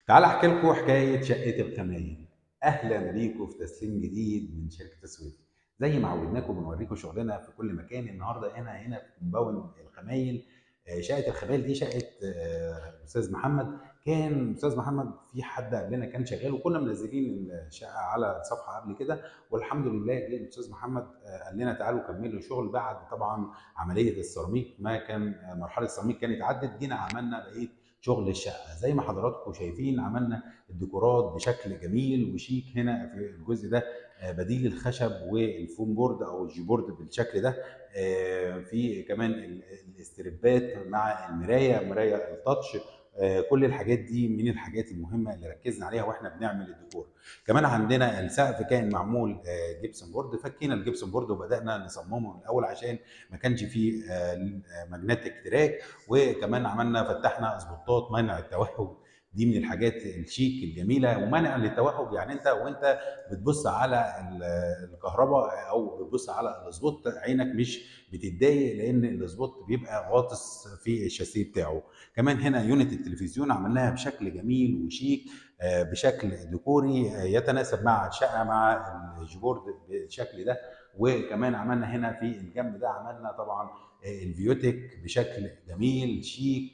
تعال احكي لكم حكايه شقه الخمايل. اهلا بيكم في تسليم جديد من شركه تسويق. زي ما عودناكم بنوريكم شغلنا في كل مكان. النهارده هنا في كومباوند الخمايل. شقه الخمايل دي شقه استاذ محمد. كان استاذ محمد في حد قبلنا كان شغال، وكنا منزلين الشقه على الصفحه قبل كده، والحمد لله جه الاستاذ محمد قال لنا تعالوا كملوا شغل. بعد طبعا عمليه السيراميك، ما كان مرحله السيراميك كانت عدت، جينا عملنا بقيه شغل الشقه. زي ما حضراتكم شايفين عملنا الديكورات بشكل جميل وشيك هنا في الجزء ده. بديل الخشب والفوم بورد او الجي بورد بالشكل ده. في كمان الاستريبات مع مرايه التاتش. كل الحاجات دي من الحاجات المهمه اللي ركزنا عليها واحنا بنعمل الديكور. كمان عندنا السقف كان معمول جبسون بورد. فكينا الجبسون بورد وبدانا نصممه من الاول عشان ما كانش فيه ماجنتيك تراك. وكمان عملنا فتحنا اسبوتات منع التوهج. دي من الحاجات الشيك الجميله. ومنع للتوهج يعني انت وانت بتبص على الكهرباء او بتبص على الاسبوت، عينك مش بتتضايق لان الاسبوت بيبقى غاطس في الشاسيه بتاعه. كمان هنا يونت التلفزيون عملناها بشكل جميل وشيك، بشكل ديكوري يتناسب مع الشقه مع الجبورد بالشكل ده. وكمان عملنا هنا في الجنب ده عملنا طبعا الفيوتك بشكل جميل شيك،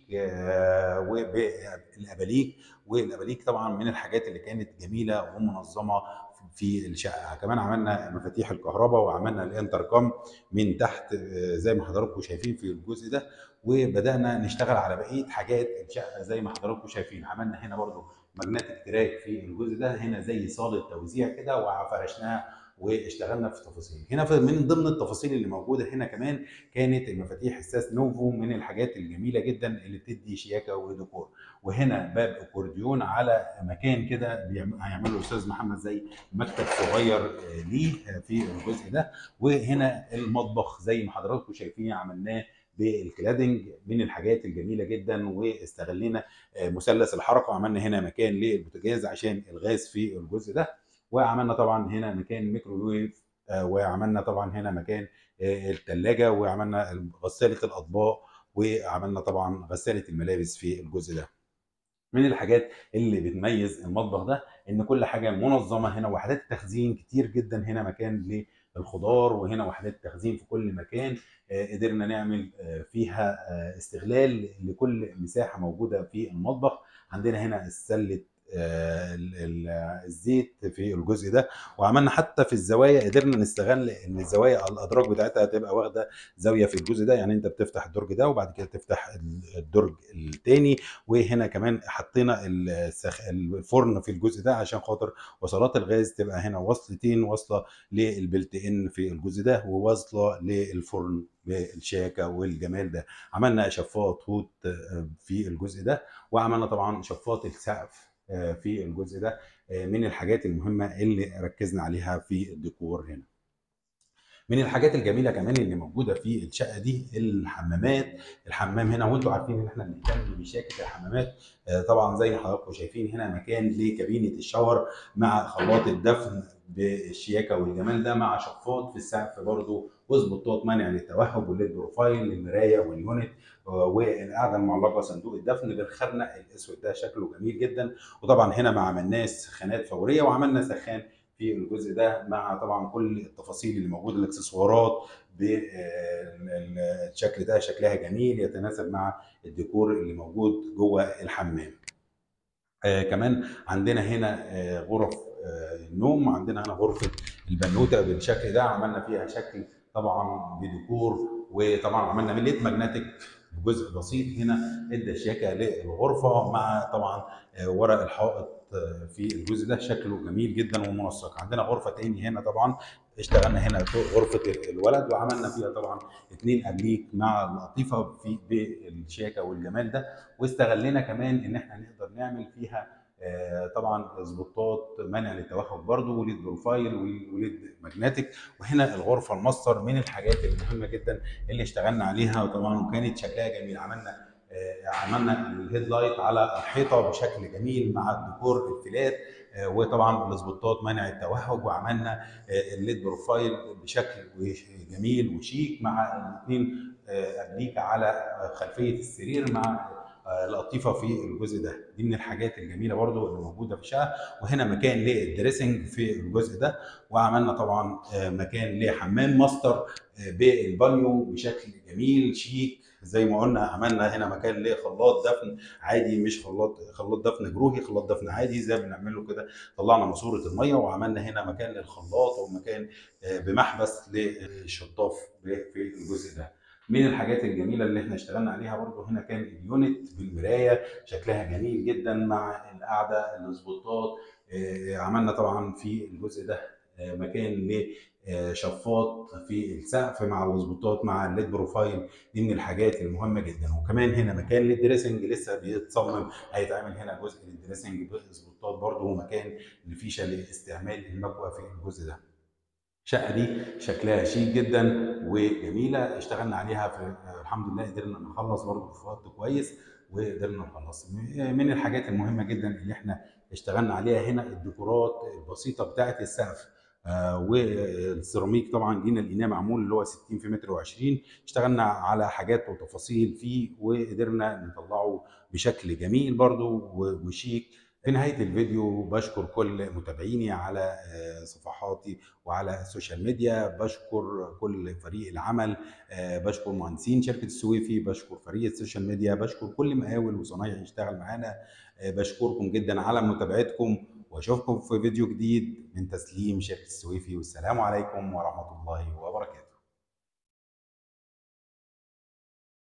والاباليك. والاباليك طبعا من الحاجات اللي كانت جميله ومنظمه في الشقه. كمان عملنا مفاتيح الكهرباء وعملنا الانتركم من تحت زي ما حضراتكم شايفين في الجزء ده. وبدانا نشتغل على بقيه حاجات الشقه زي ما حضراتكم شايفين. عملنا هنا برضو ماجنتيك تراك في الجزء ده، هنا زي صاله توزيع كده وفرشناها واشتغلنا في تفاصيل. هنا من ضمن التفاصيل اللي موجوده هنا كمان كانت المفاتيح الساس نوفو، من الحاجات الجميله جدا اللي بتدي شياكه وديكور. وهنا باب اكورديون على مكان كده هيعمله الاستاذ محمد زي مكتب صغير ليه في الجزء ده. وهنا المطبخ زي ما حضراتكم شايفين عملناه بالكلادنج من الحاجات الجميله جدا. واستغلينا مثلث الحركه وعملنا هنا مكان للبوتاجاز عشان الغاز في الجزء ده. وعملنا طبعا هنا مكان ميكروويف، وعملنا طبعا هنا مكان الثلاجه، وعملنا غساله الاطباق، وعملنا طبعا غساله الملابس في الجزء ده. من الحاجات اللي بتميز المطبخ ده ان كل حاجه منظمه. هنا وحدات التخزين كتير جدا، هنا مكان للخضار وهنا وحدات تخزين في كل مكان. قدرنا نعمل فيها استغلال لكل مساحه موجوده في المطبخ. عندنا هنا السله الزيت في الجزء ده. وعملنا حتى في الزوايا قدرنا نستغل ان الزوايا الادراج بتاعتها تبقى واخده زاويه في الجزء ده. يعني انت بتفتح الدرج ده وبعد كده تفتح الدرج الثاني. وهنا كمان حطينا الفرن في الجزء ده عشان خاطر وصلات الغاز تبقى هنا وصلتين، واصله للبلت ان في الجزء ده وواصله للفرن بالشياكه والجمال ده. عملنا شفاط هوت في الجزء ده. وعملنا طبعا شفاط السقف في الجزء ده. من الحاجات المهمه اللي ركزنا عليها في الديكور هنا. من الحاجات الجميله كمان اللي موجوده في الشقه دي الحمامات. الحمام هنا وانتم عارفين ان احنا بنهتم بشياكه الحمامات. طبعا زي ما حضراتكم شايفين هنا مكان لكابينه الشاور مع خلاط الدفن بالشياكه والجمال ده، مع شفاط في السقف برضو وسبوتات منع للتوهج والليد بروفايل للمرايه واليونت. والقاعده المعلقه صندوق الدفن بالخرنق الاسود ده شكله جميل جدا. وطبعا هنا ما عملناش سخانات فوريه، وعملنا سخان في الجزء ده مع طبعا كل التفاصيل اللي موجوده، الاكسسوارات بالشكل ده شكلها جميل يتناسب مع الديكور اللي موجود جوه الحمام. كمان عندنا هنا غرف النوم. عندنا هنا غرفه البنوته بالشكل ده عملنا فيها شكل طبعا بديكور. وطبعا عملنا ليد ماجنتيك بجزء بسيط هنا ادى شياكه للغرفه، مع طبعا ورق الحائط في الجزء ده شكله جميل جدا ومنسق. عندنا غرفه تاني هنا طبعا اشتغلنا هنا غرفه الولد وعملنا فيها طبعا 2 ابليك مع القطيفه في بالشياكه والجمال ده. واستغلينا كمان ان احنا نقدر نعمل فيها طبعا سبوتات منع للتوهج برضو وليد بروفايل وليد ماجنتيك. وهنا الغرفه الماستر من الحاجات المهمه جدا اللي اشتغلنا عليها طبعا وكانت شكلها جميل. عملنا الهيد لايت على الحيطه بشكل جميل مع الديكور الفلات، وطبعا السبوتات منع التوهج. وعملنا الليد بروفايل بشكل جميل وشيك مع الاثنين ابليك على خلفيه السرير مع لطيفه في الجزء ده. دي من الحاجات الجميله برضو اللي موجوده في الشقه. وهنا مكان للدريسنج في الجزء ده. وعملنا طبعا مكان لحمام ماستر بالبانيو بشكل جميل شيك. زي ما قلنا عملنا هنا مكان لخلاط دفن عادي، مش خلاط دفن جروهي، خلاط دفن عادي زي ما بنعمل له كده. طلعنا ماسوره الميه، وعملنا هنا مكان للخلاط ومكان بمحبس للشطاف في الجزء ده. من الحاجات الجميله اللي احنا اشتغلنا عليها برضو هنا كان اليونت بالمرايه، شكلها جميل جدا مع القعده الاسبوتات. عملنا طبعا في الجزء ده مكان لشفاط في السقف مع الاسبوتات مع الليد بروفايل. دي من الحاجات المهمه جدا. وكمان هنا مكان للدريسنج لسه بيتصمم، هيتعمل هنا جزء للدريسنج بالاسبوتات برضو، ومكان لفيشه لاستعمال المكوى في الجزء ده. الشقه دي شكلها شيك جدا وجميله، اشتغلنا عليها في الحمد لله قدرنا نخلص برضه في وقت كويس، وقدرنا نخلص. من الحاجات المهمه جدا اللي احنا اشتغلنا عليها هنا الديكورات البسيطه بتاعه السقف. والسيراميك طبعا جينا لقيناه معمول اللي هو 60 في متر و20. اشتغلنا على حاجات وتفاصيل فيه وقدرنا نطلعه بشكل جميل برضه وشيك. في نهاية الفيديو بشكر كل متابعيني على صفحاتي وعلى السوشيال ميديا. بشكر كل فريق العمل، بشكر مهندسين شركة السويفي، بشكر فريق السوشيال ميديا، بشكر كل مقاول وصنايعي يشتغل معانا. بشكركم جدا على متابعتكم، واشوفكم في فيديو جديد من تسليم شركة السويفي، والسلام عليكم ورحمة الله وبركاته.